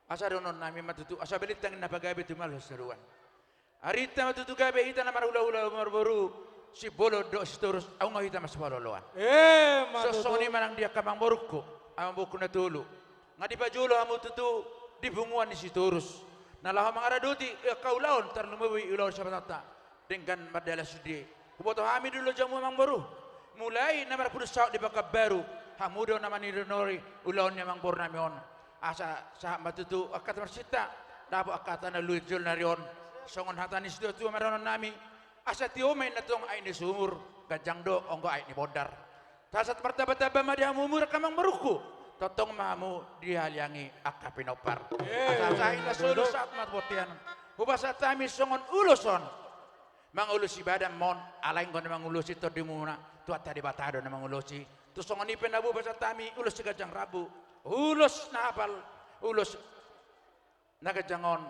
asa donon nami matutu asa belitang na pagabi tumal seruan arita matutu gabe ita na marula-ula marboru si bolo do terus au ngahita mas baloloan matutu sosoni manang dia kamang boruko amang buku na tulu ngadi pajulo amu tutu di bunguan si turus nalah mangaraduti kaulaon tarnumawi ulaw sabatata dengan madala sudi kuboto hami dulu jamu amang boru mulai namar pudus saut di bakab baru hamudo namani donori ulaon nyamang bornamion asa sahabat itu akat marsita dapat akatan luijul narion songon hatanis do tu maronon nami asa tio main natong ai ni sumur gajang do onggo ai ni bodar tasat martaba-taba madi hamumur kamang meruku totong mamu dihaliangi akapinopar asa ina sulu saat mat botian ubasa tami songon uluson mangulus ibadah mon alaing kon mangulusi to dimuna tuat tadi batado mangulusi tu songon ipen abu basa tami ulus gajang rabu ulus napal ulus nagajangon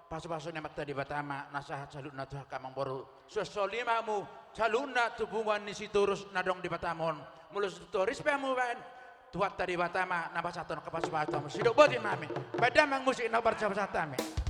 pasu-pasu nemat tadi batama nasahat saluna tuh kamang boru sosolimamu saluna tubungan ni siturus nadong di batamon mulus turis pamu ban tuat tadi batama nabasaton ke pasu-pasu sidok boti mami padamang musik nabar sabasatami